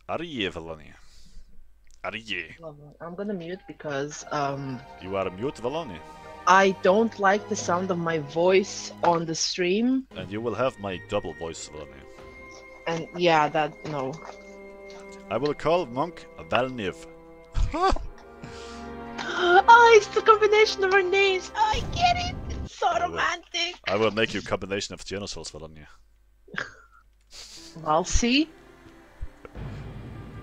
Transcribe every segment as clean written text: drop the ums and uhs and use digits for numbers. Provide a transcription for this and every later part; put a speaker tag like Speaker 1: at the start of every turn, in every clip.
Speaker 1: Arje, Valani. Arje.
Speaker 2: I'm gonna mute because
Speaker 1: You are mute, Valani.
Speaker 2: I don't like the sound of my voice on the stream.
Speaker 1: And you will have my double voice, Valani.
Speaker 2: And yeah, no.
Speaker 1: I will call Monk Valniv.
Speaker 2: Oh, it's the combination of our names. I get it. It's so romantic.
Speaker 1: I will make you a combination of genitals, Valani.
Speaker 2: I'll see.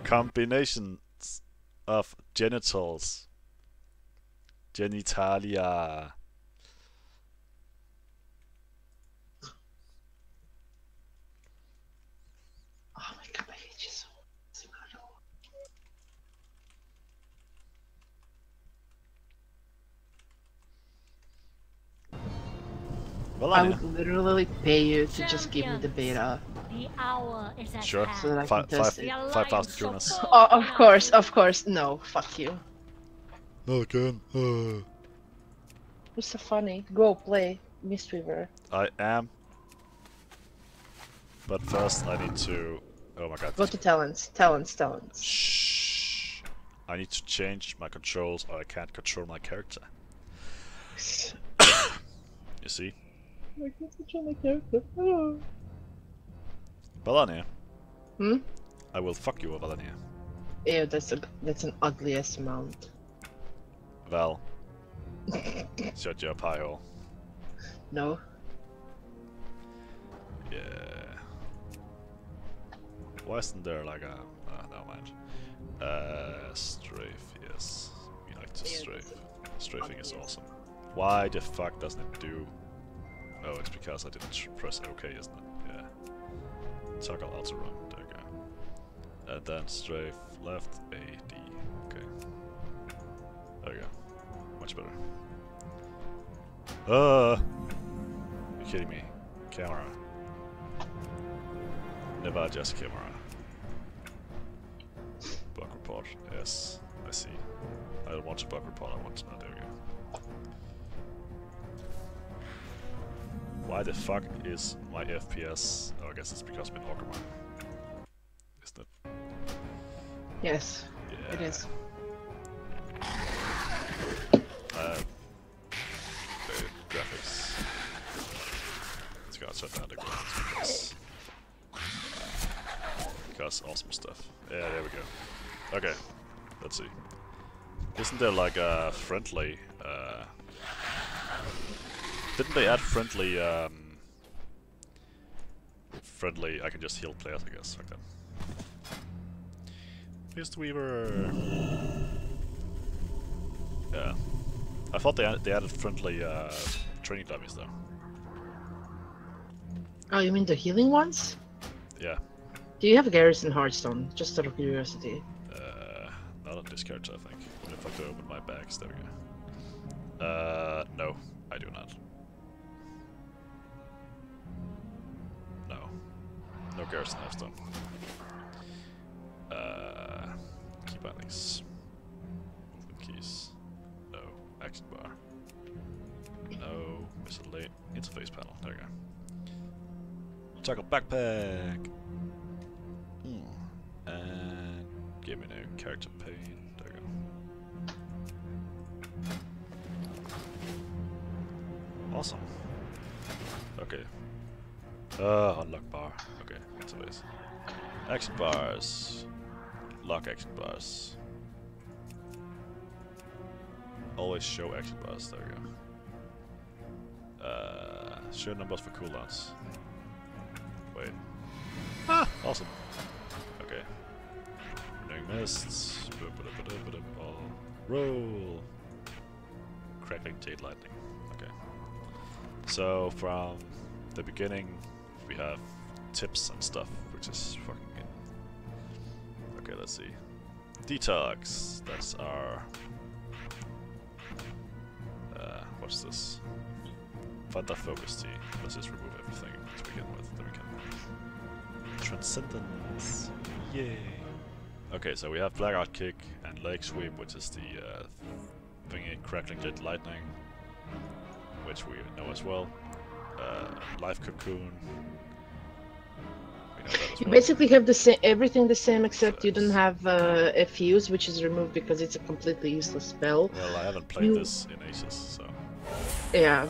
Speaker 1: Combinations of genitals. Genitalia.
Speaker 2: Oh my god, I hate you so much. I would literally pay you to just give me the beta.
Speaker 3: The hour is at
Speaker 1: Sure.
Speaker 2: So that I can test it.
Speaker 1: 5,000 kronas.
Speaker 2: Oh, of course. No, fuck you.
Speaker 1: Again.
Speaker 2: What's so funny? Go play Mistweaver.
Speaker 1: I am. But first I need to... Oh my god.
Speaker 2: Go to talents. Talents.
Speaker 1: Shh. I need to change my controls or I can't control my character. You see?
Speaker 2: I can't control my character. Oh.
Speaker 1: Valania.
Speaker 2: Hmm?
Speaker 1: I will fuck you, Valania.
Speaker 2: Ew, that's an ugliest amount.
Speaker 1: Val. Shut your pie hole.
Speaker 2: No.
Speaker 1: Yeah. Why isn't there like a... never mind. Strafe, yes. We like to strafe. Strafing is awesome. Why the fuck doesn't it do... Oh, it's because I didn't press OK, isn't it? Yeah. Toggle also run, there we go. And then strafe left, A, D. Okay. There we go. Much better. You're kidding me. Camera. Never adjust camera. Bug report. Yes, I see. I don't want to bug report, I want to... there we go. Why the fuck is my FPS... Oh, I guess it's because I'm in Orgrimmar. Isn't it?
Speaker 2: Yes,
Speaker 1: yeah.
Speaker 2: It is.
Speaker 1: The graphics. Let's go outside down the graphics because awesome stuff. Yeah, there we go. Okay, let's see. Isn't there like a friendly... Didn't they add friendly... friendly... I can just heal players, I guess. Okay. Mistweaver! Yeah. I thought they added friendly training dummies though.
Speaker 2: Oh, you mean the healing ones?
Speaker 1: Yeah.
Speaker 2: Do you have a Garrison Hearthstone? Just out of curiosity.
Speaker 1: Not on this character, I think. But if I go open my bags, there we go. No, I do not. No. No Garrison Hearthstone. Key bindings. Movement keys. No. Action bar. No. Miscellaneous interface panel. There we go. Toggle backpack! And give me a character pane. There we go. Awesome. Okay. Unlock bar. Okay, interface. Action bars. Lock action bars. Always show action bars. There we go. Show numbers for cooldowns. Wait. Ah! Awesome. Okay. Renewing mists. Roll. Crackling jade lightning. Okay. So from the beginning we have tips and stuff, which is fucking good. Okay, let's see. Detox. That's our... what's this? Fanta Focus Tea. Let's just remove everything to begin with. Then we can... Transcendence. Yay! Okay, so we have Blackout Kick and Leg Sweep, which is the thingy Crackling Jet Lightning, which we know as well. Life Cocoon. We have that as
Speaker 2: You
Speaker 1: well.
Speaker 2: basically have the same, everything the same, except you don't have a fuse, which is removed because it's a completely useless spell.
Speaker 1: Well, I haven't played this in ages, so...
Speaker 2: Yeah,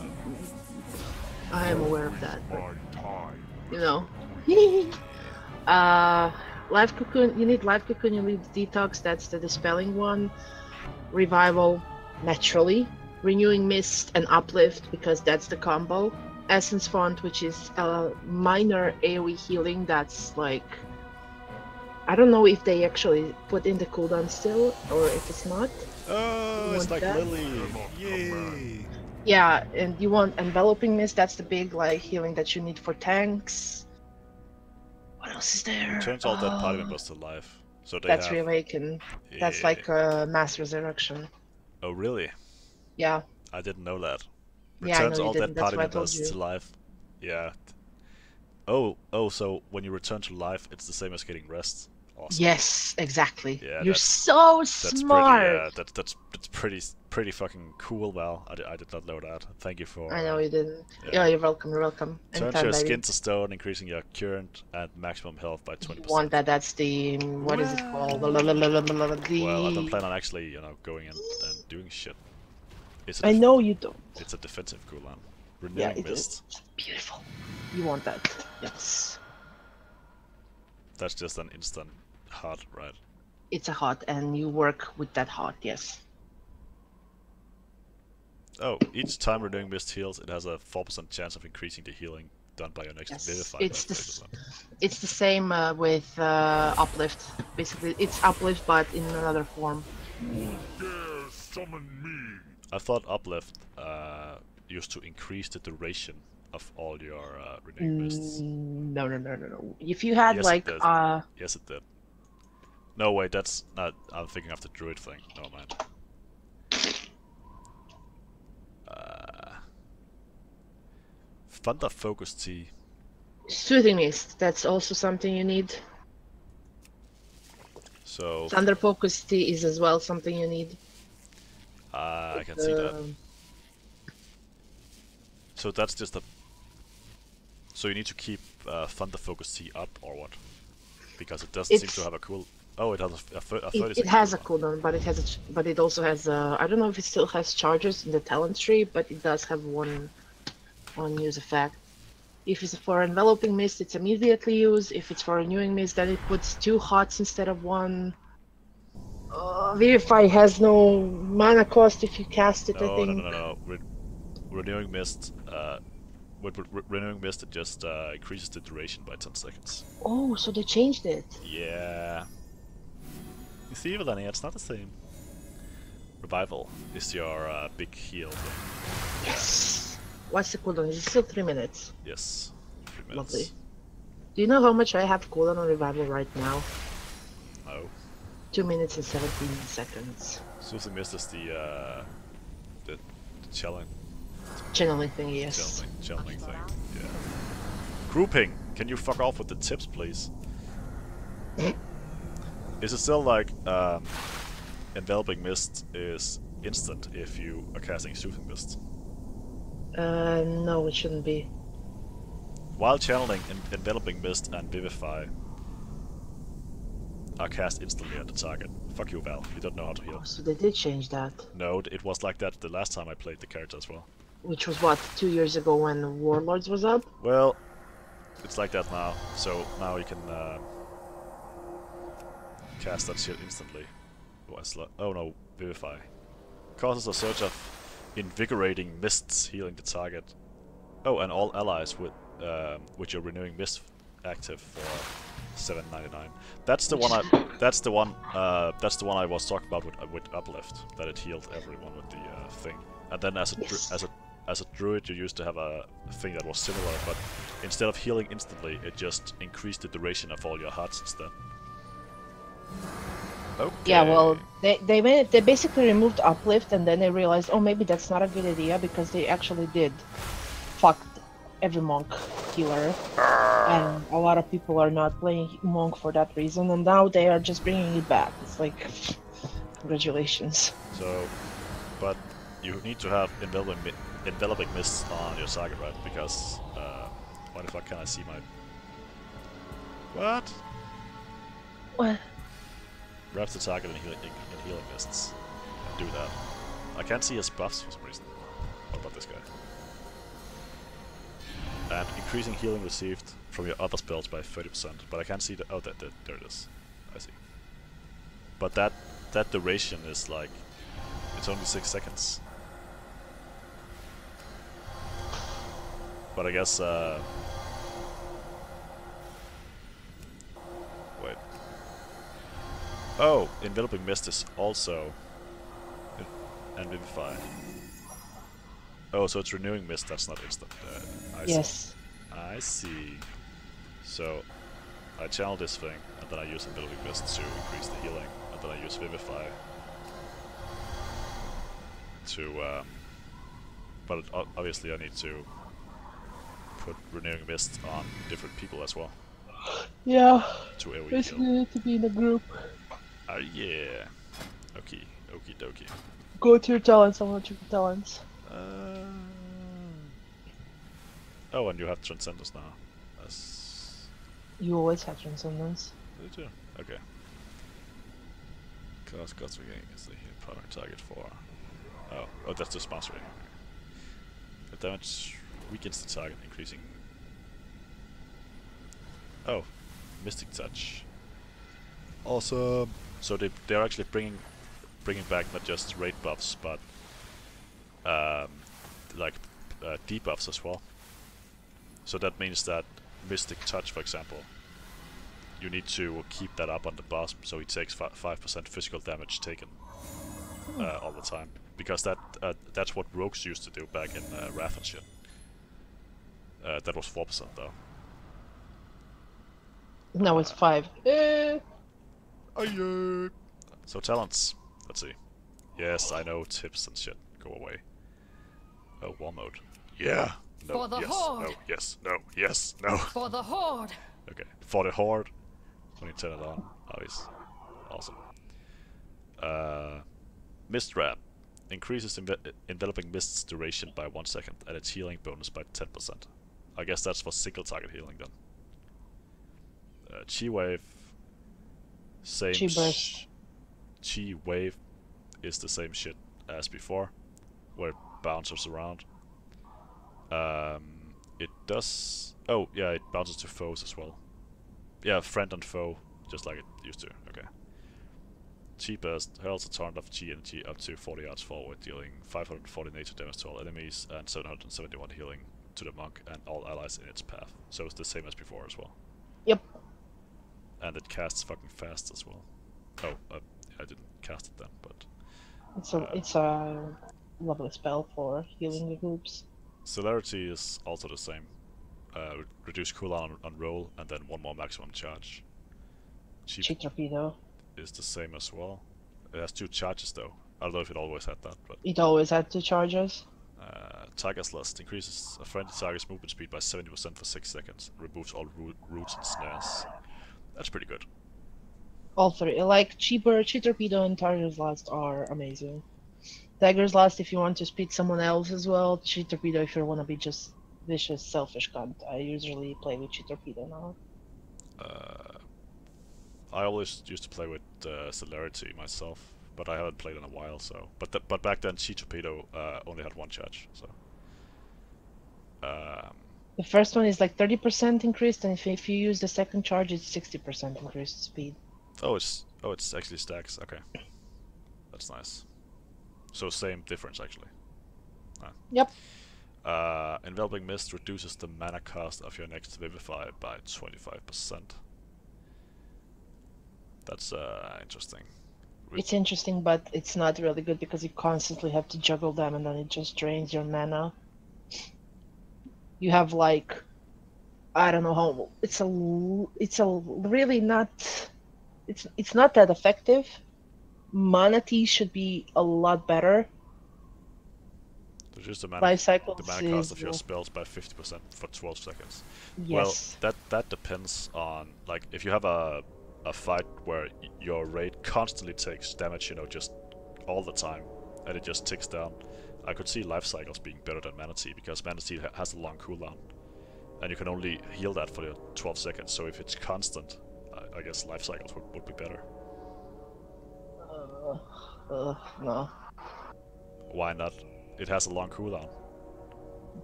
Speaker 2: I am aware of that, but, you know. Life Cocoon, you need Life Cocoon, you need Detox, that's the dispelling one. Revival, naturally. Renewing Mist and Uplift, because that's the combo. Essence Font, which is a minor AoE healing, that's like... I don't know if they actually put in the cooldown still, or if it's not.
Speaker 1: Oh, it's like
Speaker 2: that?
Speaker 1: Lily! Yay!
Speaker 2: Yeah, and you want Enveloping Mist, that's the big like healing that you need for tanks. What else is there?
Speaker 1: Returns all dead party members to life. So they
Speaker 2: That's
Speaker 1: have...
Speaker 2: Reawaken.
Speaker 1: Yeah.
Speaker 2: That's like a mass resurrection.
Speaker 1: Oh, really?
Speaker 2: Yeah.
Speaker 1: I didn't know that.
Speaker 2: Yeah, I
Speaker 1: Returns
Speaker 2: know you
Speaker 1: all dead
Speaker 2: didn't. That's
Speaker 1: party
Speaker 2: why I told
Speaker 1: members
Speaker 2: you.
Speaker 1: to life. Yeah. Oh, so when you return to life, it's the same as getting rest. Awesome.
Speaker 2: Yes, exactly.
Speaker 1: Yeah,
Speaker 2: You're so smart.
Speaker 1: That's pretty fucking cool, Val. I did not know that. Thank you for...
Speaker 2: I know you didn't.
Speaker 1: Yeah.
Speaker 2: Yeah, you're welcome. You're welcome.
Speaker 1: Turn
Speaker 2: Anytime,
Speaker 1: your
Speaker 2: baby.
Speaker 1: skin to stone, increasing your current and maximum health by 20%.
Speaker 2: You want that? That's the what is it called?
Speaker 1: Well, I've been
Speaker 2: The...
Speaker 1: planning on actually, going in and doing shit. It's
Speaker 2: I know you don't.
Speaker 1: It's a defensive cooldown.
Speaker 2: Yeah,
Speaker 1: Renewing
Speaker 2: it
Speaker 1: Mist.
Speaker 2: is. Beautiful. You want that? Yes.
Speaker 1: That's just an instant hot, right?
Speaker 2: It's a hot, and you work with that hot. Yes.
Speaker 1: Oh, each time Renewing Mist heals, it has a 4% chance of increasing the healing done by your next
Speaker 2: Yes.
Speaker 1: Vivify.
Speaker 2: It's the same with Uplift. Basically, it's Uplift, but in another form.
Speaker 1: I thought Uplift used to increase the duration of all your Renewing Mists.
Speaker 2: No. If you had
Speaker 1: Yes,
Speaker 2: like
Speaker 1: it did. Yes, it did. No, wait, that's not... I'm thinking of the Druid thing. Never mind. Thunder Focus Tea.
Speaker 2: Soothing Mist, that's also something you need.
Speaker 1: So...
Speaker 2: Thunder Focus Tea is as well something you need.
Speaker 1: I can see that. So that's just a... So you need to keep Thunder Focus Tea up, or what? Because it doesn't seem to have a cool... Oh, it has a 30
Speaker 2: It has a cooldown, but it also has a... I don't know if it still has charges in the talent tree, but it does have one use effect. If it's for Enveloping Mist, it's immediately used. If it's for Renewing Mist, then it puts 2 hots instead of 1. Vivify has no mana cost if you cast it, I think.
Speaker 1: No. Renewing Mist, with Renewing Mist, it just increases the duration by 10 seconds.
Speaker 2: Oh, so they changed it.
Speaker 1: Yeah. You see, Valenia, it's not the same. Revival is your big heal thing.
Speaker 2: Yes! What's the cooldown? Is it still 3 minutes?
Speaker 1: Yes. 3 minutes.
Speaker 2: Lovely. Do you know how much I have cooldown on Revival right now?
Speaker 1: No.
Speaker 2: 2 minutes and 17 seconds.
Speaker 1: Soothing Mist is the challenge.
Speaker 2: Channeling thing, yes.
Speaker 1: Channeling thing, yeah. Grouping! Can you fuck off with the tips, please? Is it still like, Enveloping Mist is instant if you are casting Soothing Mist?
Speaker 2: No, it shouldn't be.
Speaker 1: While channeling, Enveloping Mist and Vivify are cast instantly at the target. Fuck you, Val. You don't know how to heal.
Speaker 2: Oh, so they did change that.
Speaker 1: No, it was like that the last time I played the character as well.
Speaker 2: Which was what, 2 years ago when Warlords was up?
Speaker 1: Well, it's like that now. So now you can cast that shit instantly. Oh no, Vivify. Causes a surge of invigorating mists healing the target. Oh, and all allies with your Renewing Mist active for $7.99. That's the one. That's the one I was talking about with Uplift. That it healed everyone with the thing. And then as a druid, you used to have a thing that was similar, but instead of healing instantly, it just increased the duration of all your hearts instead. Okay.
Speaker 2: Yeah, well, they basically removed Uplift, and then they realized, oh, maybe that's not a good idea, because they actually did fuck every monk healer, and a lot of people are not playing monk for that reason, and now they are just bringing it back. It's like, congratulations.
Speaker 1: So, but you need to have enveloping mists on your target, right? Because why the fuck can I see my What?
Speaker 2: What?
Speaker 1: Wrap the target in healing mists. And do that. I can't see his buffs for some reason. What about this guy? And increasing healing received from your other spells by 30%. But I can't see the... Oh, there it is. I see. But that duration is like... It's only 6 seconds. But I guess... Wait. Oh! Enveloping Mist is also... And Vivify. Oh, so it's Renewing Mist, that's not instant. I
Speaker 2: Yes.
Speaker 1: see. I see. So, I channel this thing, and then I use Enveloping Mist to increase the healing, and then I use Vivify to, but obviously I need to put Renewing Mist on different people as well.
Speaker 2: Yeah.
Speaker 1: To AoE
Speaker 2: Basically,
Speaker 1: heal.
Speaker 2: you need to be in a group.
Speaker 1: Yeah. Okay. Okie dokie.
Speaker 2: Go to your talents. I want your talents.
Speaker 1: Oh, and you have Transcendence now. That's...
Speaker 2: You always have transcendence.
Speaker 1: You do? Okay. Cause God's Regain is the hit primary target for... Oh, that's just mastery. The damage weakens the target, increasing... Oh, Mystic Touch. Awesome! So they're actually bringing back not just raid buffs, but like debuffs as well. So that means that Mystic Touch, for example, you need to keep that up on the boss so he takes 5% physical damage taken all the time. Because that's what rogues used to do back in Wrath and shit. That was 4% though.
Speaker 2: No, it's 5.
Speaker 1: So talents. Let's see. Yes, I know tips and shit. Go away. Oh, war mode. Yeah. No.
Speaker 4: For the
Speaker 1: yes.
Speaker 4: Horde.
Speaker 1: No. Yes. No. Yes. No.
Speaker 4: For the Horde!
Speaker 1: Okay. For the Horde. When you turn it on. Obvious. Awesome. Mist Wrap. Increases enveloping mist's duration by 1 second and its healing bonus by 10%. I guess that's for single target healing then. Chi Wave. Same.
Speaker 2: Chi Burst.
Speaker 1: Chi Wave is the same shit as before, where it bounces around. It does... Oh, yeah, it bounces to foes as well. Yeah, friend and foe, just like it used to. Okay. Chi Burst hurls a torrent of Chi energy up to 40 yards forward, dealing 540 nature damage to all enemies and 771 healing to the monk and all allies in its path. So it's the same as before as well.
Speaker 2: Yep.
Speaker 1: And it casts fucking fast as well. Oh, I didn't cast it then, but...
Speaker 2: It's a lovely spell for healing the groups.
Speaker 1: Celerity is also the same. Reduce cooldown on roll, and then 1 more maximum charge.
Speaker 2: Chi Torpedo.
Speaker 1: Is the same as well. It has 2 charges though. I don't know if it always had that, but...
Speaker 2: It always had 2 charges.
Speaker 1: Tiger's Lust increases a friendly target's movement speed by 70% for 6 seconds. Removes all roots and snares. That's pretty good.
Speaker 2: All 3. Like, Chi Torpedo and Tiger's Last are amazing. Tiger's Last if you want to speed someone else as well. Chi Torpedo if you want to be just vicious, selfish cunt. I usually play with Chi Torpedo now.
Speaker 1: I always used to play with Celerity myself, but I haven't played in a while, so... But back then, Chi Torpedo only had 1 charge, so...
Speaker 2: The first one is like 30% increased, and if you use the second charge, it's 60% increased speed.
Speaker 1: Oh, it's actually stacks. Okay, that's nice. So same difference actually.
Speaker 2: Yep.
Speaker 1: Enveloping Mist reduces the mana cost of your next Vivify by 25%. That's interesting.
Speaker 2: It's interesting, but it's not really good because you constantly have to juggle them, and then it just drains your mana. You have like, I don't know how. It's a really not. It's not that effective. Mana Tea should be a lot better.
Speaker 1: Reduce the mana,
Speaker 2: Life cycles
Speaker 1: the mana cost of your spells by 50% for 12 seconds.
Speaker 2: Yes.
Speaker 1: Well, that depends on, like, if you have a fight where your raid constantly takes damage, you know, just all the time, and it just ticks down. I could see life cycles being better than Mana Tea, because Mana Tea has a long cooldown. And you can only heal that for 12 seconds, so if it's constant, I guess life cycles would be better.
Speaker 2: No.
Speaker 1: Why not? It has a long cooldown.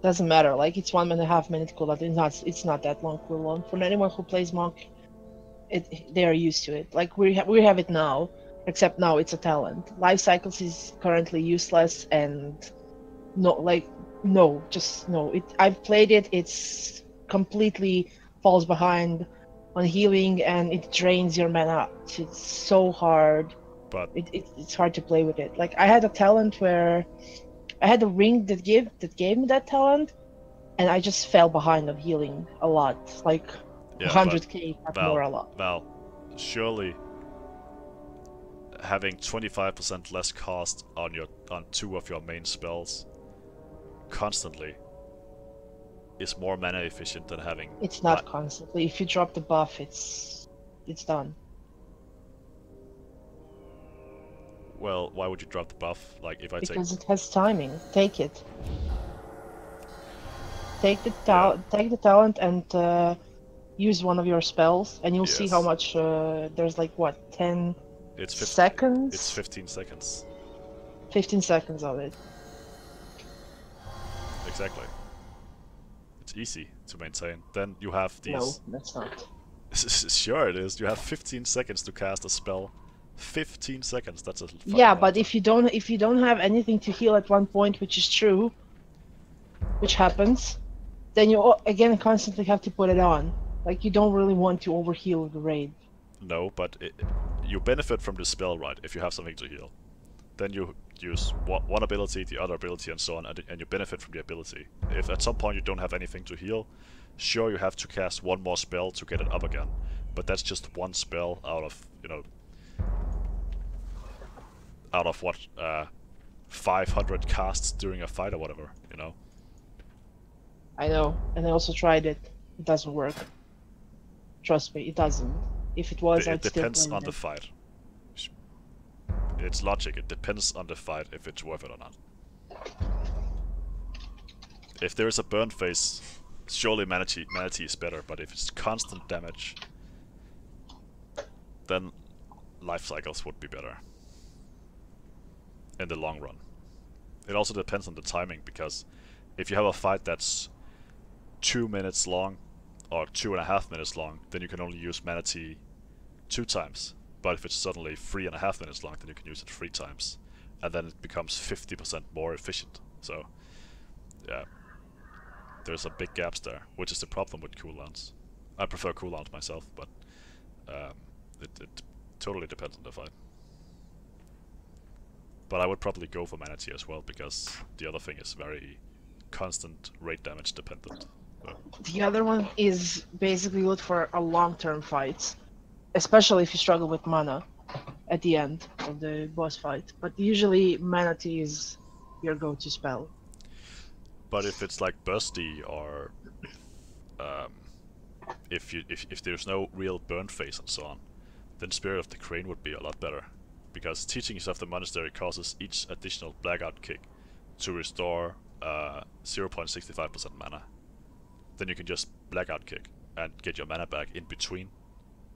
Speaker 2: Doesn't matter. Like it's 1.5 minute cooldown. It's not that long cooldown. For anyone who plays monk, they are used to it. Like we have it now, except now it's a talent. Life cycles is currently useless and just no. I've played it. It's completely falls behind on healing and it drains your mana. It's so hard.
Speaker 1: But
Speaker 2: it's hard to play with it. Like I had a talent where I had a ring that gave me that talent, and I just fell behind on healing a lot, like 100k more a lot.
Speaker 1: Val, surely having 25% less cost on 2 of your main spells constantly is more mana efficient than having.
Speaker 2: It's not constantly. If you drop the buff, it's done.
Speaker 1: Well, why would you drop the buff? Like if I
Speaker 2: because it has timing. Take it. Take the talent and use one of your spells, and you'll see how much. There's like what 10 seconds.
Speaker 1: It's 15 seconds.
Speaker 2: 15 seconds of it.
Speaker 1: Exactly. It's easy to maintain. Then you have these.
Speaker 2: No, that's not.
Speaker 1: Sure, it is. You have 15 seconds to cast a spell. 15 seconds. That's a.
Speaker 2: Yeah, but if you don't have anything to heal at one point, which is true, which happens, then you again constantly have to put it on. Like you don't really want to overheal the raid.
Speaker 1: No, but you benefit from the spell, right? If you have something to heal, then you use one ability, the other ability, and so on, and you benefit from the ability. If at some point you don't have anything to heal, sure you have to cast one more spell to get it up again, but that's just one spell out of what 500 casts during a fight or whatever,
Speaker 2: I know, and I also tried it. It doesn't work. Trust me, it doesn't. If it was, I'd still play it.
Speaker 1: It depends on the fight. It's logic. It depends on the fight if it's worth it or not. If there is a burn phase, surely Manatee is better, but if it's constant damage, then life cycles would be better in the long run. It also depends on the timing, because if you have a fight that's 2 minutes long or 2.5 minutes long, then you can only use Manatee 2 times. But if it's suddenly 3.5 minutes long, then you can use it 3 times, and then it becomes 50% more efficient. So, yeah, there's a big gaps there, which is the problem with cooldowns. I prefer cooldowns myself, but it totally depends on the fight. But I would probably go for Manatee as well, because the other thing is very constant rate damage dependent. So.
Speaker 2: The other one is basically good for a long-term fights, especially if you struggle with mana at the end of the boss fight. But usually Manatee is your go-to spell.
Speaker 1: But if it's like bursty, or if there's no real burn phase and so on, then Spirit of the Crane would be a lot better. Because Teachings of the Monastery causes each additional blackout kick to restore 0.65% mana. Then you can just blackout kick and get your mana back in between.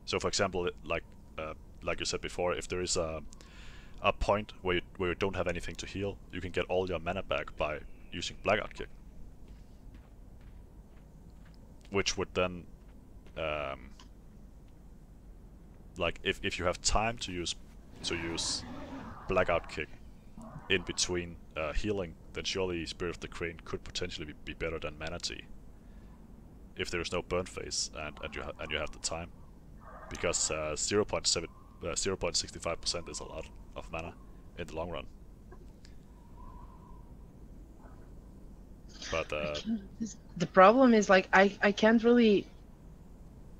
Speaker 1: So for example, like you said before, if there is a point where you don't have anything to heal, you can get all your mana back by using blackout kick. Which would then like if you have time to use blackout kick in between healing, then surely Spirit of the Crane could potentially be better than Manatee if there is no burn phase and you have the time, because 0.65% is a lot of mana in the long run. But
Speaker 2: the problem is, like, I can't really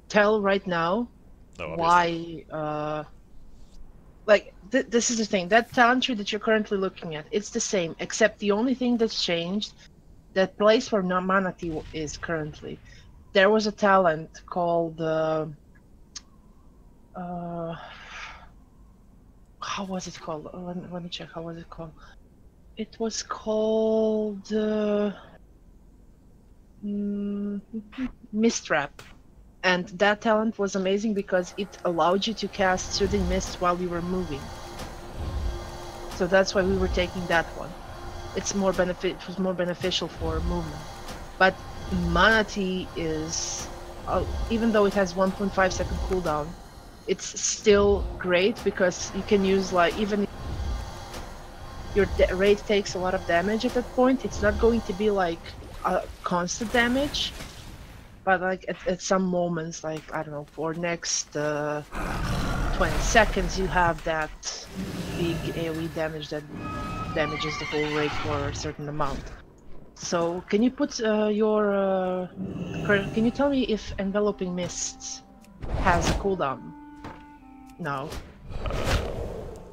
Speaker 2: tell right now why like this is the thing, that talent tree that you're currently looking at, it's the same, except the only thing that's changed, that place where Manatee is currently, there was a talent called how was it called? Let me check. How was it called? It was called Mist Trap. And that talent was amazing because it allowed you to cast Soothing Mist while you were moving. So that's why we were taking that one. It was more beneficial for movement. But Mana Tea is, even though it has 1.5 second cooldown, it's still great because you can use like, even if your raid takes a lot of damage at that point, it's not going to be like a constant damage. But like at some moments, like, I don't know, for next 20 seconds, you have that big AoE damage that damages the whole raid for a certain amount. So can you put can you tell me if Enveloping Mist has a cooldown? No.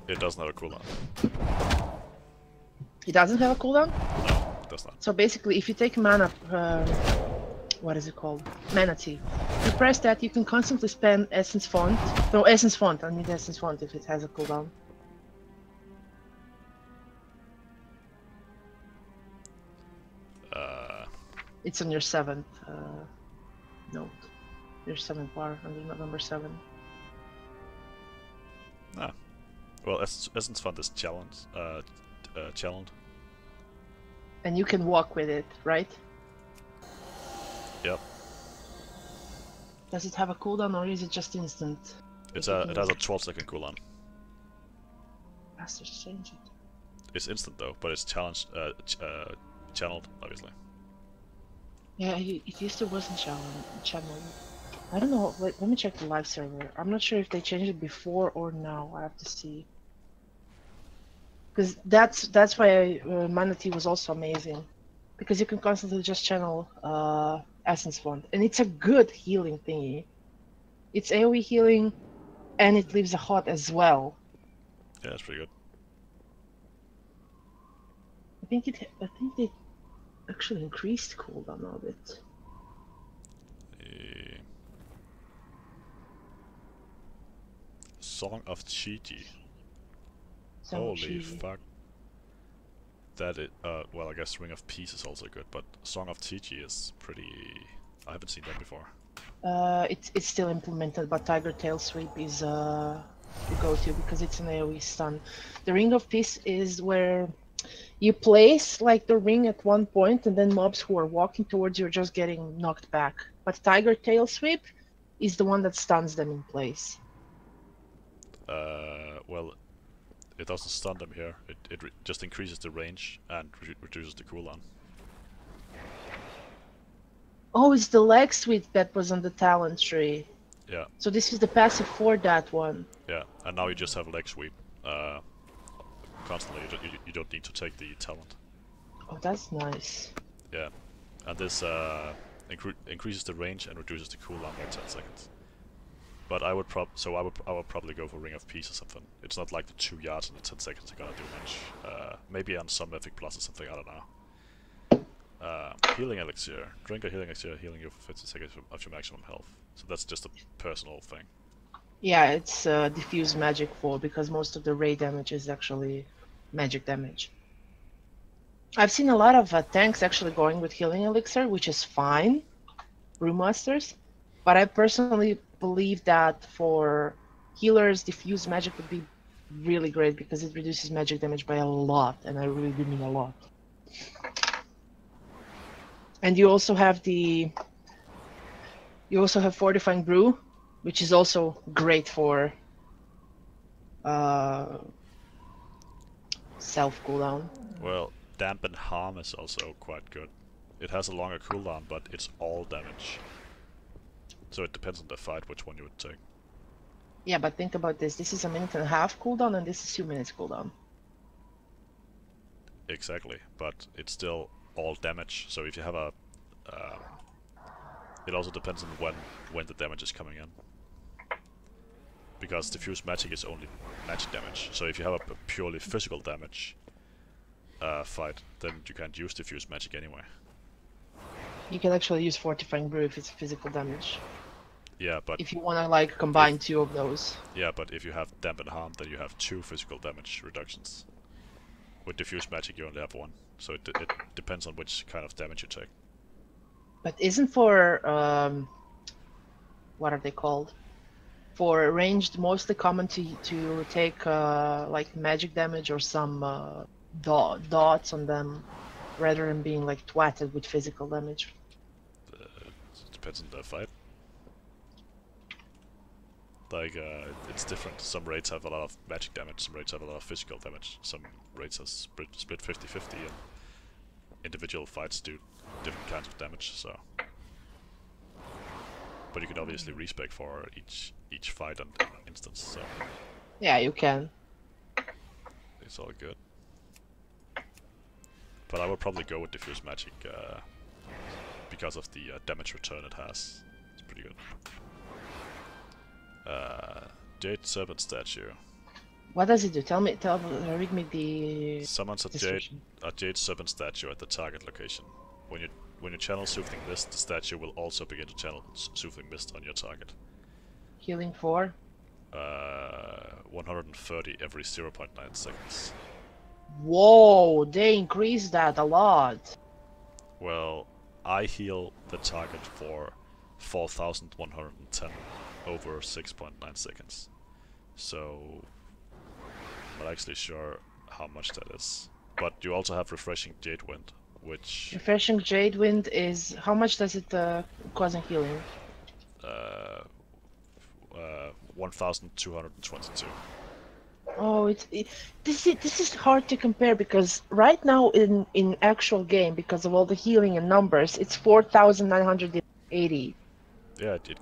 Speaker 1: It doesn't have a cooldown.
Speaker 2: It doesn't have a cooldown?
Speaker 1: No, it does not.
Speaker 2: So basically, if you take mana, what is it called? Mana Tea. You press that, you can constantly spam Essence Font. No, Essence Font. I need Essence Font if it has a cooldown. It's on your 7th note. Your 7th bar under number 7.
Speaker 1: Ah. Well, Essence Font is challenged.
Speaker 2: And you can walk with it, right?
Speaker 1: Yep.
Speaker 2: Does it have a cooldown or is it just instant?
Speaker 1: It has a 12-second cooldown.
Speaker 2: Bastards change it.
Speaker 1: It's instant though, but it's challenged, channeled, obviously.
Speaker 2: Yeah, it used to wasn't channeled. I don't know. Wait, let me check the live server. I'm not sure if they changed it before or now. I have to see. Because that's why Mana Tea was also amazing, because you can constantly just channel Essence Font, and it's a good healing thingy. It's AoE healing, and it leaves a hot as well.
Speaker 1: Yeah, that's pretty good.
Speaker 2: I think they actually increased cooldown a bit.
Speaker 1: Song of Chi-Chi. Holy fuck. That is, well, I guess Ring of Peace is also good, but Song of Chi-Chi is pretty... I haven't seen that before.
Speaker 2: It's still implemented, but Tiger Tail Sweep is the go-to because it's an AoE stun. The Ring of Peace is where you place like the ring at one point, and then mobs who are walking towards you are just getting knocked back. But Tiger Tail Sweep is the one that stuns them in place.
Speaker 1: Well, it doesn't stun them here. It just increases the range and reduces the cooldown.
Speaker 2: Oh, it's the leg sweep that was on the talent tree.
Speaker 1: Yeah.
Speaker 2: So this is the passive for that one.
Speaker 1: Yeah, and now you just have leg sweep. Constantly, you don't need to take the talent.
Speaker 2: Oh, that's nice.
Speaker 1: Yeah, and this increases the range and reduces the cooldown by 10 seconds. But I would probably go for Ring of Peace or something. It's not like the 2 yards and the 10 seconds are gonna do much. Maybe on some Mythic Plus or something, I don't know. Healing Elixir. Drink a healing elixir, healing you for 50 seconds of your maximum health. So that's just a personal thing.
Speaker 2: Yeah, it's diffuse magic for, because most of the raid damage is actually magic damage. I've seen a lot of tanks actually going with healing elixir, which is fine, brewmasters, but I personally believe that for healers, diffuse magic would be really great because it reduces magic damage by a lot, and I really do mean a lot. And you also have fortifying brew, which is also great for self cooldown.
Speaker 1: Well, Dampen Harm is also quite good. It has a longer cooldown, but it's all damage. So it depends on the fight which one you would take.
Speaker 2: Yeah, but think about this. This is a 1.5 cooldown, and this is 2 minutes cooldown.
Speaker 1: Exactly, but it's still all damage. So if you have a... it also depends on when the damage is coming in. Because diffuse magic is only magic damage. So if you have a purely physical damage fight, then you can't use diffuse magic anyway.
Speaker 2: You can actually use fortifying brew if it's physical damage.
Speaker 1: Yeah, but
Speaker 2: if you want to like combine 2 of those.
Speaker 1: Yeah, but if you have dampen harm, then you have 2 physical damage reductions. With diffuse magic, you only have 1. So it depends on which kind of damage you take.
Speaker 2: But isn't for what are they called? For ranged, mostly common to take like magic damage or some dots on them, rather than being like twatted with physical damage.
Speaker 1: It depends on the fight. Like, it's different. Some raids have a lot of magic damage, some raids have a lot of physical damage, some raids are split 50-50, and individual fights do different kinds of damage, so... But you can obviously respec for each fight and instance, so...
Speaker 2: Yeah, you can.
Speaker 1: It's all good. But I would probably go with Diffuse Magic, because of the damage return it has. It's pretty good. Jade Serpent Statue.
Speaker 2: What does it do? Read me the
Speaker 1: Summons a
Speaker 2: description.
Speaker 1: Jade Serpent Statue at the target location. When you channel Soothing Mist, the statue will also begin to channel Soothing Mist on your target.
Speaker 2: Healing 4?
Speaker 1: 130 every 0.9 seconds.
Speaker 2: Whoa, they increased that a lot.
Speaker 1: Well, I heal the target for 4,110 over 6.9 seconds. So, I'm not actually sure how much that is. But you also have Refreshing Jade Wind, which...
Speaker 2: Refreshing Jade Wind is... How much does it cause in healing?
Speaker 1: 1,222.
Speaker 2: Oh, this is hard to compare because right now in actual game, because of all the healing and numbers, it's 4,980.
Speaker 1: Yeah, it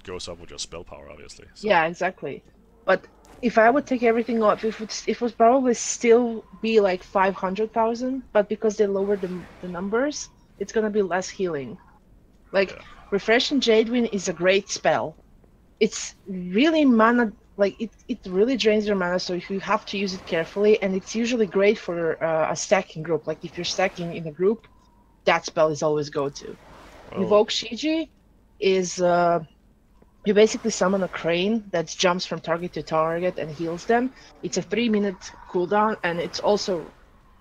Speaker 1: goes up with your spell power, obviously. So.
Speaker 2: Yeah, exactly. But if I would take everything off, it would probably still be like 500,000. But because they lowered the numbers, it's gonna be less healing. Like
Speaker 1: Yeah.
Speaker 2: Refreshing Jade Wind is a great spell. It's really mana. Like it really drains your mana, so you have to use it carefully. And it's usually great for a stacking group. Like if you're stacking in a group, that spell is always go-to.
Speaker 1: Well,
Speaker 2: Invoke Shiji is you basically summon a crane that jumps from target to target and heals them. It's a 3-minute cooldown, and it's also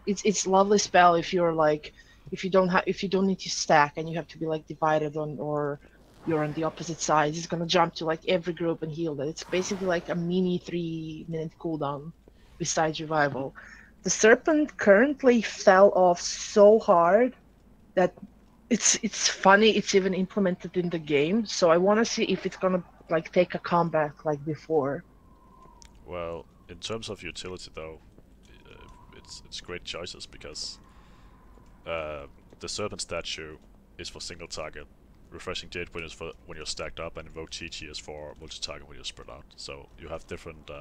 Speaker 2: it's lovely spell if you're like if you don't need to stack and you have to be like divided on or you're on the opposite side. It's gonna jump to like every group and heal it. It's basically like a mini 3-minute cooldown besides revival. The serpent currently fell off so hard that it's funny it's even implemented in the game, so I want to see if it's gonna like take a comeback like before.
Speaker 1: well, in terms of utility though, it's great choices because the Serpent Statue is for single target, Refreshing Jade Wind is for when you're stacked up, and Invoke Chi-Chi is for multi-target when you're spread out. So you have different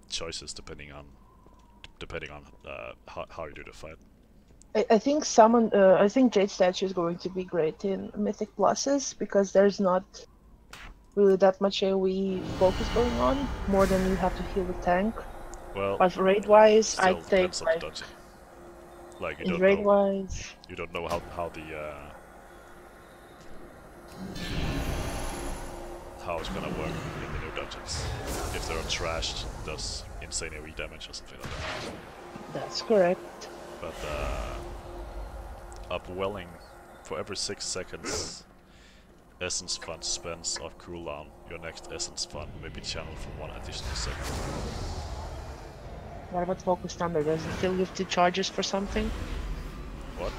Speaker 1: choices depending on how you do the fight.
Speaker 2: I think I think Jade Statue is going to be great in Mythic Pluses because there's not really that much AoE focus going on, more than you have to heal the tank.
Speaker 1: Well,
Speaker 2: but raid-wise,
Speaker 1: still
Speaker 2: I'd take
Speaker 1: depends on
Speaker 2: like
Speaker 1: the dungeon. Like
Speaker 2: in raid-wise.
Speaker 1: You don't know how it's gonna work in the new dungeons. If they're trashed, does insane AoE damage or something like that.
Speaker 2: That's correct.
Speaker 1: But upwelling for every 6 seconds essence fund spends of cooldown, your next essence fund may be channeled for 1 additional second.
Speaker 2: What about Focus Thunder? Does it still give 2 charges for something?
Speaker 1: What?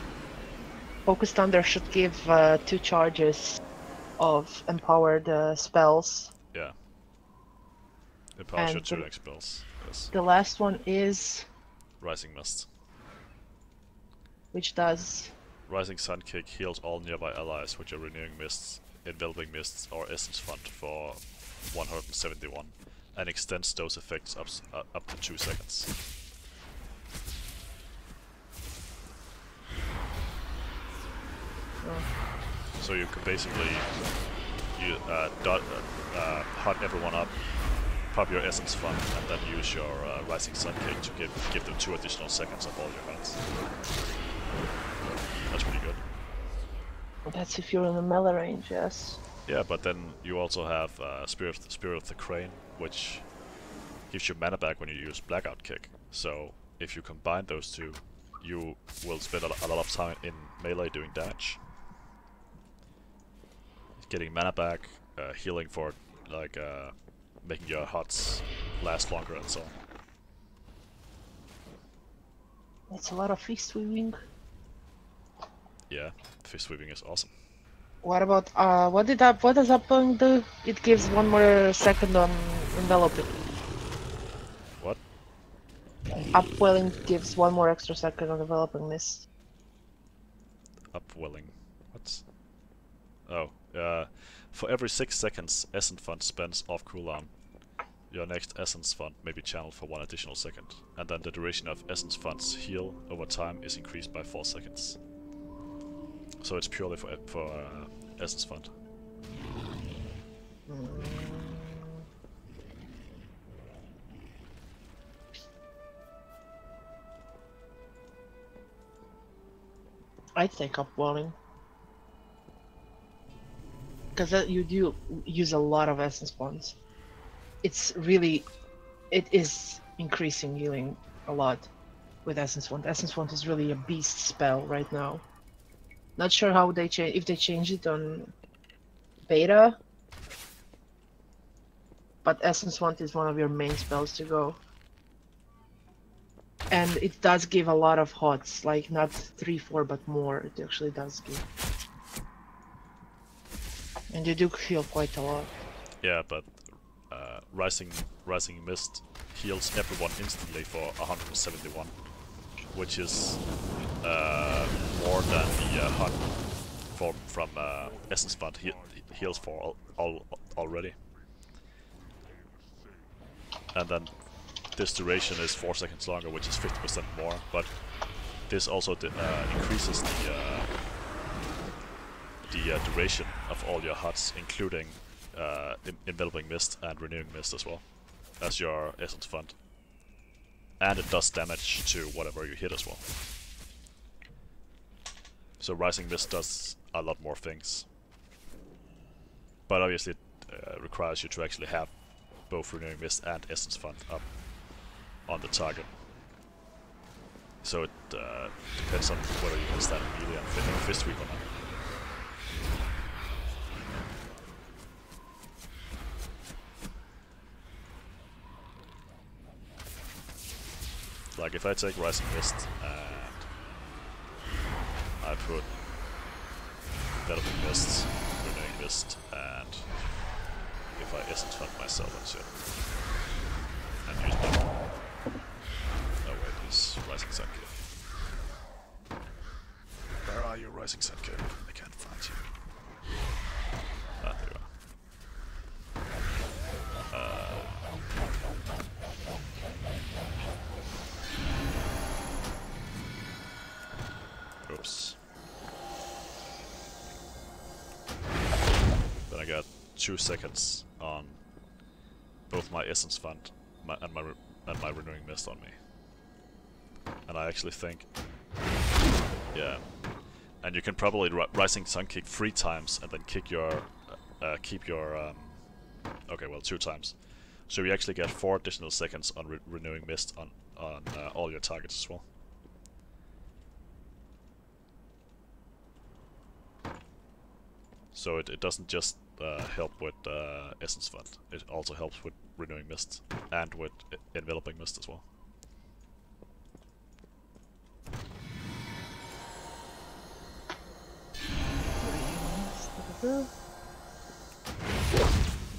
Speaker 2: Focus Thunder should give 2 charges of empowered spells.
Speaker 1: Yeah. Empowers your 2 next spells. Yes.
Speaker 2: The last one is...
Speaker 1: Rising Mist.
Speaker 2: Which does...
Speaker 1: Rising Sun Kick heals all nearby allies with your Renewing Mists, Enveloping Mists, or Essence Fund for 171, and extends those effects up to 2 seconds. So you could basically hunt everyone up, pop your Essence Fund, and then use your Rising Sun Kick to give them 2 additional seconds of all your hunts. That's pretty good.
Speaker 2: That's if you're in the melee range, yes.
Speaker 1: Yeah, but then you also have Spirit of the Crane, which gives you mana back when you use Blackout Kick. So if you combine those two, you will spend a lot of time in melee doing damage, getting mana back, healing for like making your HOTS last longer and so on.
Speaker 2: That's a lot of fist weaving.
Speaker 1: Yeah, fist weaving is awesome.
Speaker 2: What about what does upwelling do? It gives 1 more second on enveloping.
Speaker 1: What?
Speaker 2: Upwelling gives 1 more extra second on enveloping mist.
Speaker 1: Upwelling. What? Oh, for every 6 seconds Essence Fund spends off cooldown, your next Essence Fund may be channeled for 1 additional second, and then the duration of Essence Fund's heal over time is increased by 4 seconds. So it's purely for Essence Fund.
Speaker 2: I'd take upwelling. Because you do use a lot of essence funds. It is increasing healing a lot with essence fund. Essence fund is really a beast spell right now. Not sure how they change, if they change it on beta, but essence fund is one of your main spells to go. And it does give a lot of HOTS, like not 3-4 but more, it actually does give. And you do heal quite a lot.
Speaker 1: Yeah, but Rising Mist heals everyone instantly for 171, which is more than the HUD from Essence Fund heals for already. And then this duration is 4 seconds longer, which is 50% more, but this also increases the duration of all your HUDs, including Enveloping Mist and Renewing Mist as well, as your Essence Fund. And it does damage to whatever you hit as well. So Rising Mist does a lot more things. But obviously it requires you to actually have both Renewing Mist and Essence Fund up on the target. So it depends on whether you can stand immediately and fist sweep or not. Like if I take Rising Mist and I put Enveloping Mist, Renewing Mist, and if I Essence Fund myself and shit, and use my... Oh wait, it's Rising Sun Cape. Where are you, Rising Sun Cape? I can't find you. Ah, there you are. Oops. Then I got 2 seconds on both my Essence Fund and my Renewing Mist on me. And I actually think, yeah. And you can probably Rising Sun kick 3 times and then kick your, keep your, okay, well 2 times. So you actually get 4 additional seconds on Renewing Mist on all your targets as well. So it doesn't just help with Essence Fund, it also helps with Renewing Mist and with Enveloping Mist as well.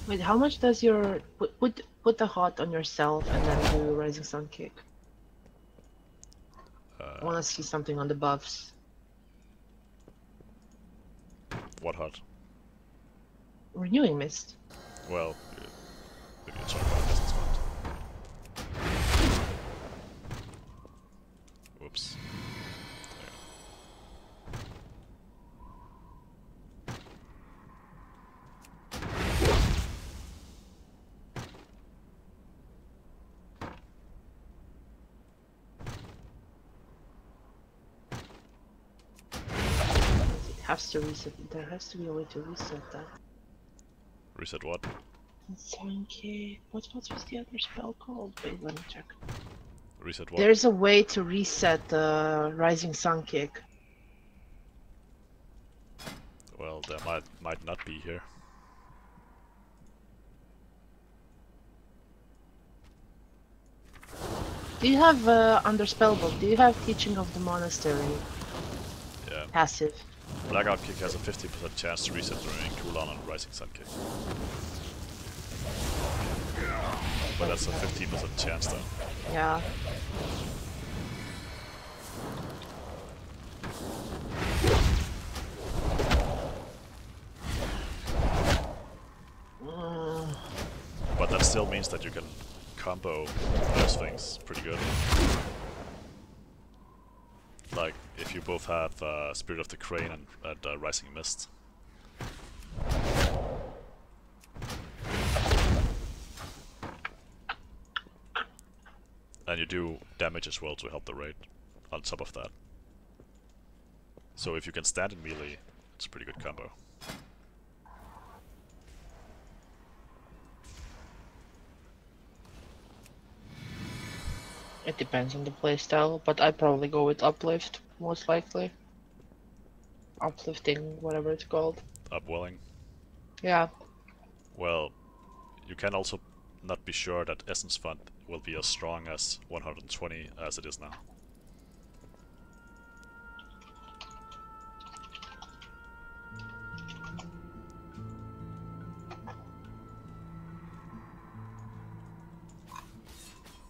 Speaker 2: Wait, how much does your put the HOT on yourself and then do Rising Sun Kick? I want to see something on the buffs.
Speaker 1: What HUD?
Speaker 2: Renewing Mist.
Speaker 1: Well, if you talk about Essence Fund. Whoops.
Speaker 2: Has to reset. There has to be a way to reset that.
Speaker 1: Reset what?
Speaker 2: Sun Kick. What was the other spell called? Wait, let me check.
Speaker 1: Reset what?
Speaker 2: There's a way to reset the Rising Sun Kick.
Speaker 1: Well, there might not be here.
Speaker 2: Do you have under spellbook? Do you have Teaching of the Monastery?
Speaker 1: Yeah.
Speaker 2: Passive.
Speaker 1: Blackout Kick has a 50% chance to reset during cooldown on Rising Sun Kick. But that's a 15% chance though.
Speaker 2: Yeah.
Speaker 1: But that still means that you can combo those things pretty good. Like, if you both have Spirit of the Crane and Rising Mist. And you do damage as well to help the raid on top of that. So if you can stand in melee, it's a pretty good combo.
Speaker 2: It depends on the playstyle, but I'd probably go with Uplift, most likely. Uplifting, whatever it's called.
Speaker 1: Upwelling.
Speaker 2: Yeah.
Speaker 1: Well, you can also not be sure that Essence Fund will be as strong as 120 as it is now.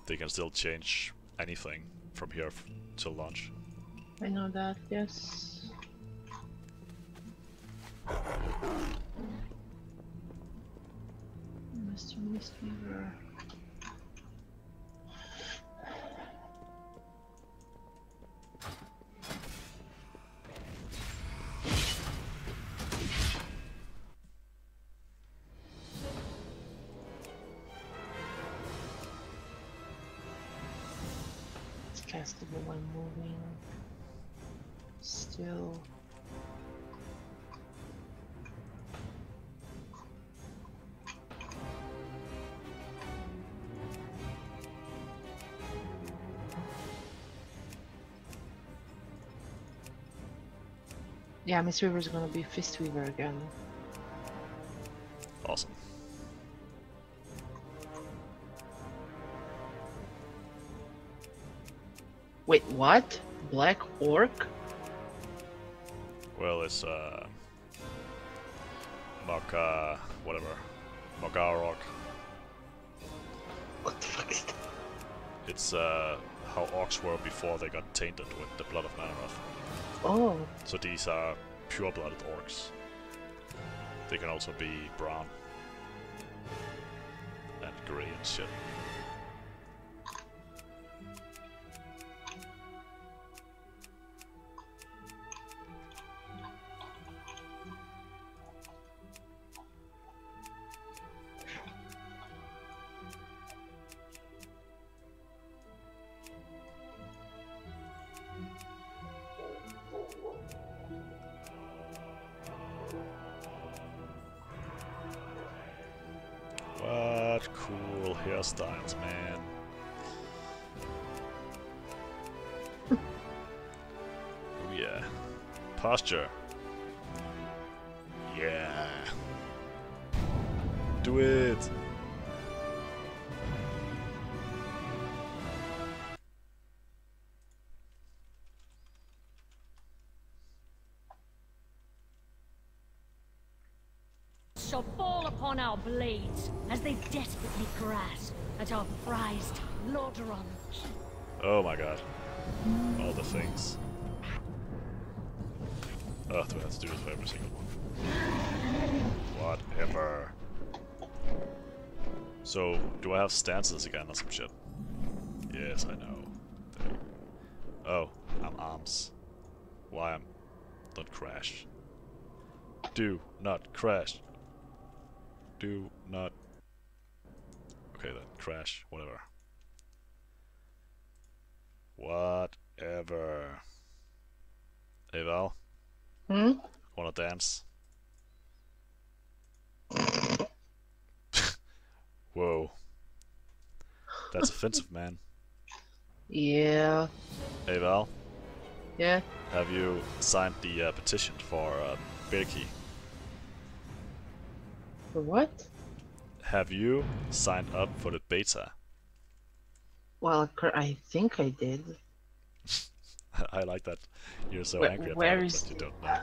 Speaker 1: They can still change anything from here till launch.
Speaker 2: I know that, yes. Mr. Mistweaver. It's castable when moving. Still. Yeah, Mistweaver's gonna be Fistweaver again.
Speaker 1: Awesome.
Speaker 2: Wait, what? Black Orc?
Speaker 1: Well, it's whatever. Mogarok.
Speaker 2: What the fuck is that?
Speaker 1: It's how orcs were before they got tainted with the blood of Nanorath.
Speaker 2: Oh.
Speaker 1: So these are pure-blooded orcs. They can also be brown and grey and shit. What cool hairstyles, man. Oh yeah. Posture. Yeah. Do it.
Speaker 3: Shall fall upon our blades as they desperately grasp at our prized Lordaeron key.
Speaker 1: Oh my god. All the things. Oh, do I have to do this for every single one? Whatever. So, do I have stances again or some shit? Yes, I know. There. Oh, I'm arms. Why am... Don't crash. Do not crash. Do not... Okay then, crash, whatever. Whatever. Hey Val?
Speaker 2: Hmm?
Speaker 1: Wanna dance? Whoa. That's offensive, man.
Speaker 2: Yeah.
Speaker 1: Hey Val?
Speaker 2: Yeah.
Speaker 1: Have you signed the petition for Berkey
Speaker 2: For what?
Speaker 1: Have you signed up for the beta?
Speaker 2: Well, I think I did.
Speaker 1: I like that you're so
Speaker 2: Where,
Speaker 1: angry about
Speaker 2: where
Speaker 1: it,
Speaker 2: is?
Speaker 1: but you don't know.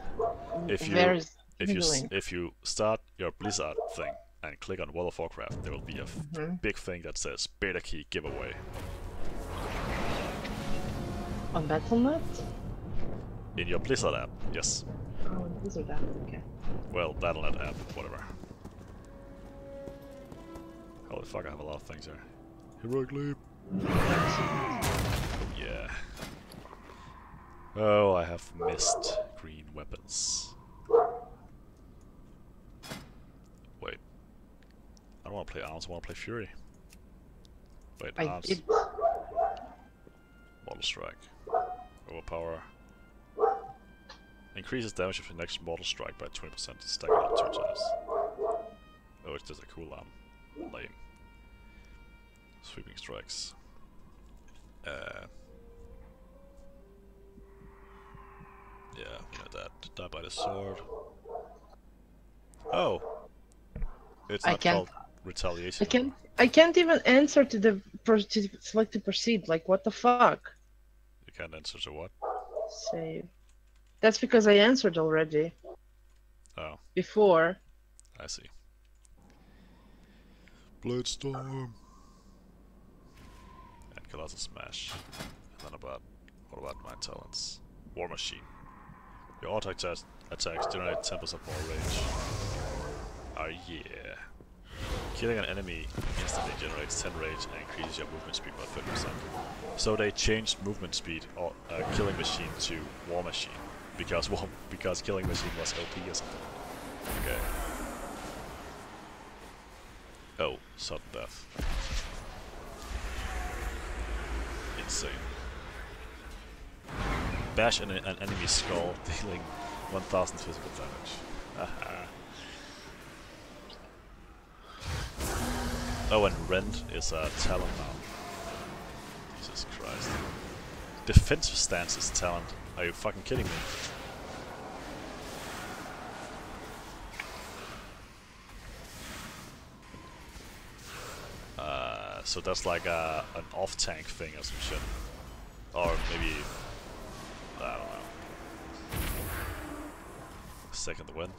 Speaker 2: Where is
Speaker 1: If you start your Blizzard thing and click on World of Warcraft, there will be a big thing that says beta key giveaway.
Speaker 2: On Battle.net?
Speaker 1: In your Blizzard app, yes.
Speaker 2: Oh, these are that. Okay.
Speaker 1: Well, Battle.net app, whatever. Holy fuck, I have a lot of things here. Heroic Leap. Oh yeah. Oh, I have missed green weapons. Wait. I don't want to play Arms, I want to play Fury. Wait,
Speaker 2: I
Speaker 1: Arms.
Speaker 2: did.
Speaker 1: Mortal Strike. Overpower. Increases damage of the next Mortal Strike by 20% to stack it up 2 times. Oh, it's just a cooldown. Lame. Sweeping Strikes. Yeah, we know that. Die by the sword. Oh! It's not called retaliation.
Speaker 2: I can't even answer to the to select to proceed. Like, what the fuck?
Speaker 1: You can't answer to what?
Speaker 2: Save. That's because I answered already.
Speaker 1: Oh,
Speaker 2: Before.
Speaker 1: I see. Bladestorm. And Colossal Smash. And then what about my talents? War Machine. Your auto attacks generate 10% more range. Oh yeah. Killing an enemy instantly generates 10 rage and increases your movement speed by 30%. So they changed movement speed or Killing Machine to War Machine because Killing Machine was OP or something. Okay. Oh, sudden death. Insane. Bash an enemy's skull, dealing 1000 physical damage. Oh, and Rend is a talent now. Jesus Christ. Defensive stance is talent. Are you fucking kidding me? So that's like an off-tank thing or some shit. Or maybe... I don't know. Second win?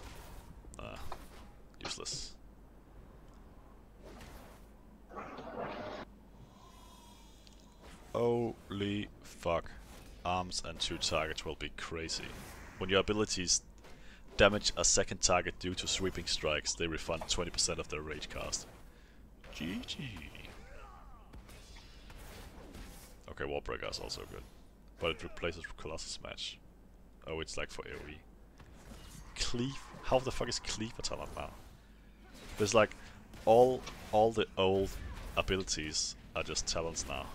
Speaker 1: Useless. Holy fuck. Arms and 2 targets will be crazy. When your abilities damage a second target due to sweeping strikes, they refund 20% of their rage cost. GG. Okay, Wallbreaker is also good. But it replaces Colossus Smash. Oh, it's like for AoE. Cleave? How the fuck is Cleave a talent now? There's like all the old abilities are just talents now.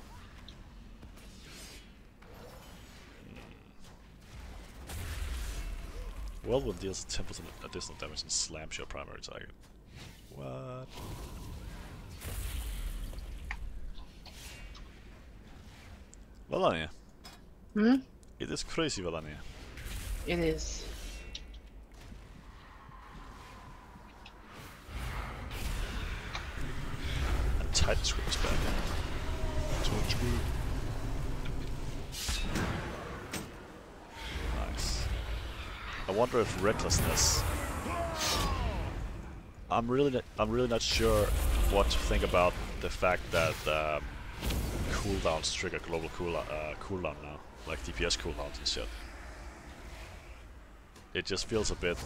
Speaker 1: Whirlwind deals 10% additional damage and slams your primary target. What? Valania.
Speaker 2: Hmm?
Speaker 1: It is crazy, Valania.
Speaker 2: It is.
Speaker 1: And Titan Script is back. Touch me. Nice. I wonder if Recklessness... I'm really not sure what to think about the fact that cooldowns trigger global cooldown now, like DPS cooldowns and shit. It just feels a bit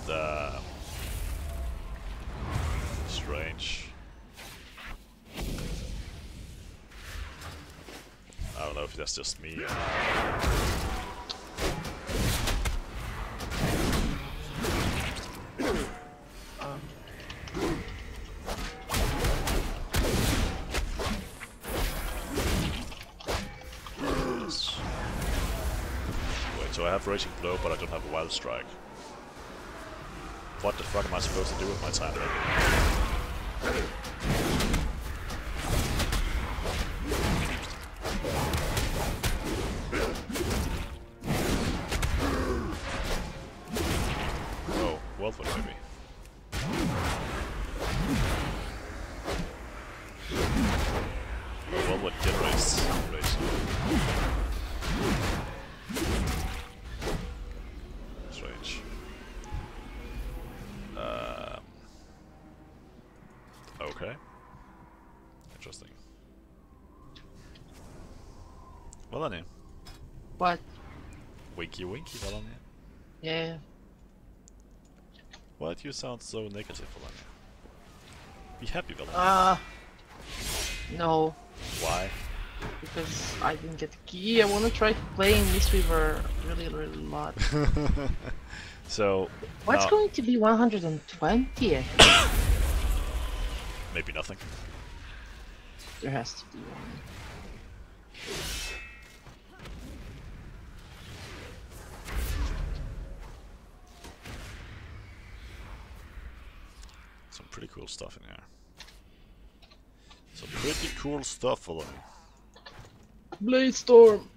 Speaker 1: strange. I don't know if that's just me or... So I have Raging Blow, but I don't have a Wild Strike. What the fuck am I supposed to do with my time? Oh, Worldwood maybe. Okay. Interesting. Well then,
Speaker 2: What?
Speaker 1: winky winky, well then.
Speaker 2: Yeah.
Speaker 1: Why do you sound so negative, Valania? Be happy, Valania.
Speaker 2: No.
Speaker 1: Why?
Speaker 2: Because I didn't get the key. I want to try playing Mistweaver really a lot.
Speaker 1: So...
Speaker 2: What's
Speaker 1: now,
Speaker 2: going to be 120?
Speaker 1: maybe nothing.
Speaker 2: There has to be one.
Speaker 1: Some pretty cool stuff in here. Some pretty cool stuff, Valania.
Speaker 2: Blade Storm!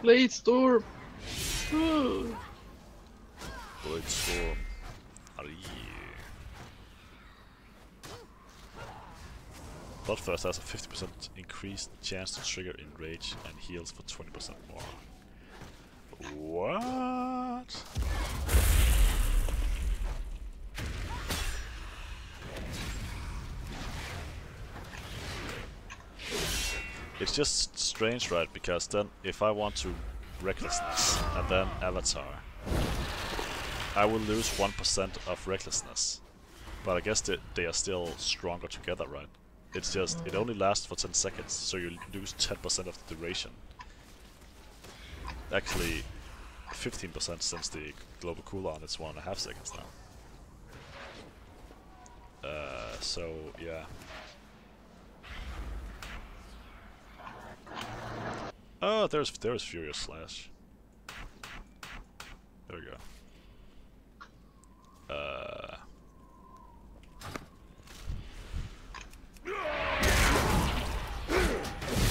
Speaker 2: Blade Storm! Ooh.
Speaker 1: Blade Storm. Oh yeah. Bloodthirst has a 50% increased chance to trigger in rage and heals for 20% more. What? It's just strange, right? Because then if I want to recklessness and then avatar, I will lose 1% of recklessness. But I guess they are still stronger together, right? It's just, it only lasts for 10 seconds, so you lose 10% of the duration. Actually, 15% since the global cooldown, it's 1.5 seconds now. So, yeah. Oh, there's Furious Slash. There we go.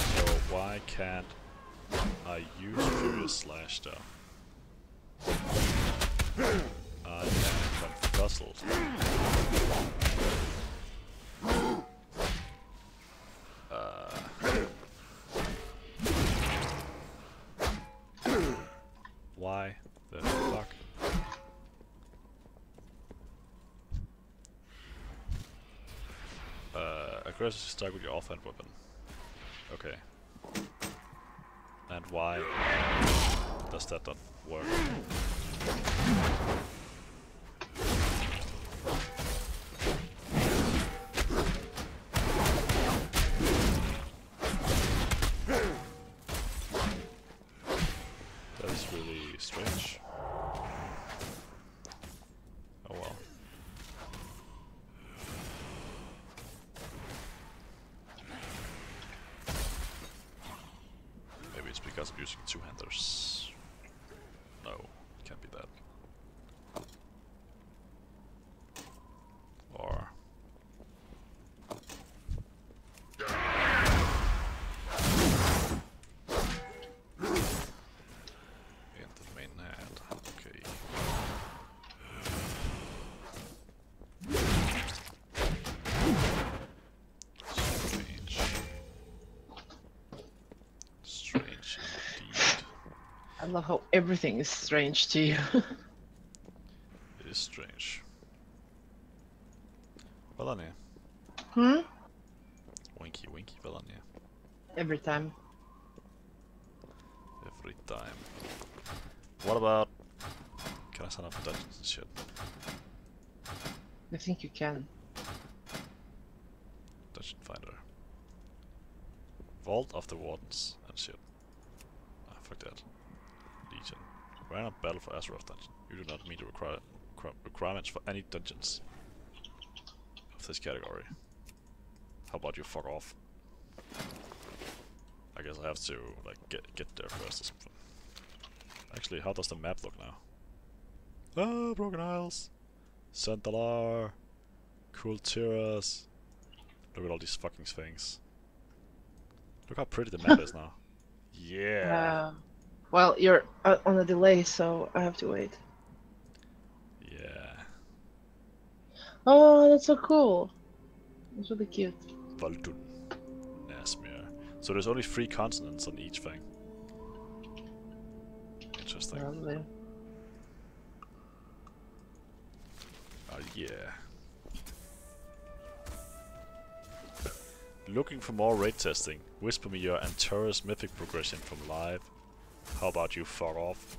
Speaker 1: So why can't I use Furious Slash though? I am confuzzled. Why the fuck? Aggressive strike with your offhand weapon. Okay. And why does that not work? That is really strange. Oh well. Maybe it's because I'm using two-handers. No, it can't be that. Or... in the main hand, okay. Strange. Strange indeed.
Speaker 2: I love how everything is strange to you.
Speaker 1: It is strange. Valania.
Speaker 2: Hmm?
Speaker 1: Winky winky Valania.
Speaker 2: Every time.
Speaker 1: Every time. What about... can I sign up for dungeons and shit?
Speaker 2: I think you can.
Speaker 1: Dungeon Finder. Vault of the Wardens and shit. Ah, fuck that. Legion. Random battle for Azeroth dungeon. You do not meet the requirements for any dungeons of this category. How about you fuck off? I guess I have to like get there first or something. Actually, how does the map look now? Ah, Broken Isles, Santalar, Kultiras. Look at all these fucking things. Look how pretty the map is now. Yeah.
Speaker 2: Well, you're on a delay, so I have to wait.
Speaker 1: Yeah.
Speaker 2: Oh, that's so cool. That's really cute.
Speaker 1: Valdun. Nasmir. So there's only 3 consonants on each thing. Interesting.
Speaker 2: Lovely.
Speaker 1: Oh yeah. Looking for more raid testing? Whisper me your Antaurus mythic progression from live. How about you fuck off?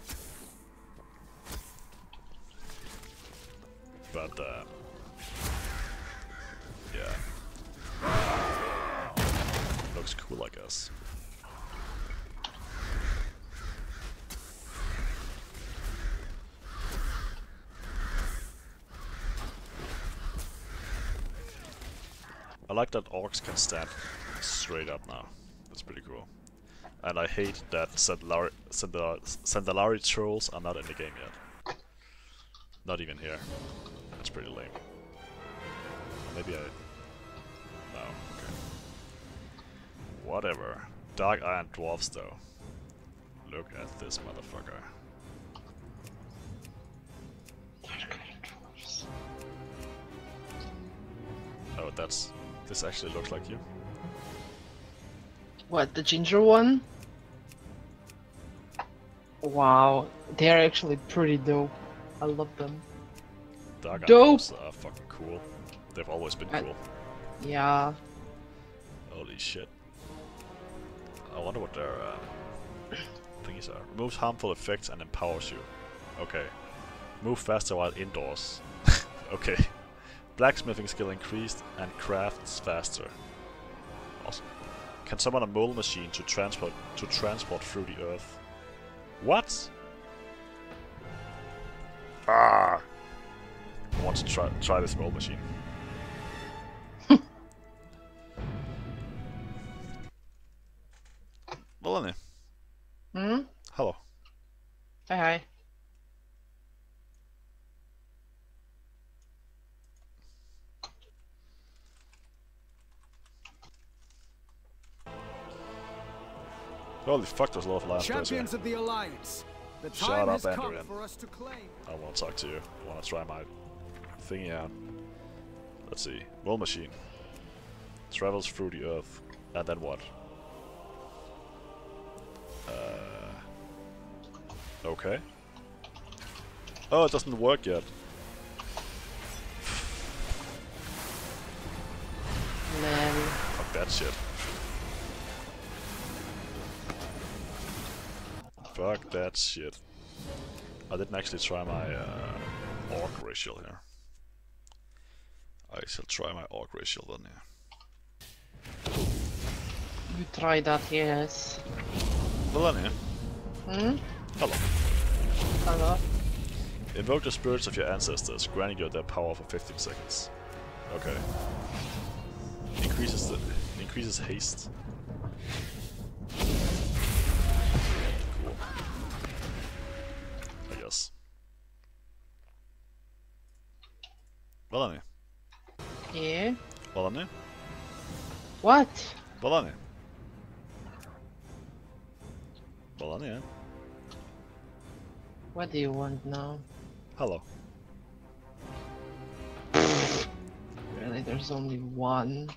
Speaker 1: But yeah. Looks cool, I guess. I like that orcs can stand straight up now. That's pretty cool. And I hate that Sandalari trolls are not in the game yet. Not even here. That's pretty lame. Maybe I... No, okay. Whatever. Dark Iron Dwarfs though. Look at this motherfucker. Oh, that's... This actually looks like you.
Speaker 2: What, the ginger one? Wow, they're actually pretty dope. I love them.
Speaker 1: Dark Iron
Speaker 2: Dope!
Speaker 1: Dwarfs are fucking cool. They've always been cool.
Speaker 2: Yeah.
Speaker 1: Holy shit. I wonder what their thingies are. Removes harmful effects and empowers you. Okay. Move faster while indoors. Okay. Blacksmithing skill increased and crafts faster. Awesome. Can summon a mole machine to transport through the earth. What? Ah! I want to try this mole machine. Melanie.
Speaker 2: Hmm?
Speaker 1: Hello.
Speaker 2: Hi, hi.
Speaker 1: Holy fuck, there's a lot of last
Speaker 4: Champions of the Alliance. The
Speaker 1: Shut
Speaker 4: time
Speaker 1: up,
Speaker 4: has come
Speaker 1: Andrian.
Speaker 4: for us to claim.
Speaker 1: I want to talk to you. I want to try my thingy out. Let's see. Mole machine. Travels through the earth. And then what? Okay. Oh, it doesn't work yet.
Speaker 2: Man.
Speaker 1: Fuck that shit. Fuck that shit. I didn't actually try my orc racial here. I shall try my orc racial then, yeah.
Speaker 2: You try that, yes.
Speaker 1: Melania.
Speaker 2: Hmm?
Speaker 1: Hello.
Speaker 2: Hello?
Speaker 1: Invoke the spirits of your ancestors, granting you their power for 15 seconds. Okay. Increases haste. Cool. I guess. Melanie.
Speaker 2: Yeah?
Speaker 1: Melanie.
Speaker 2: What?
Speaker 1: Melanie. Melanie.
Speaker 2: What do you want now?
Speaker 1: Hello.
Speaker 2: Really, there's only one.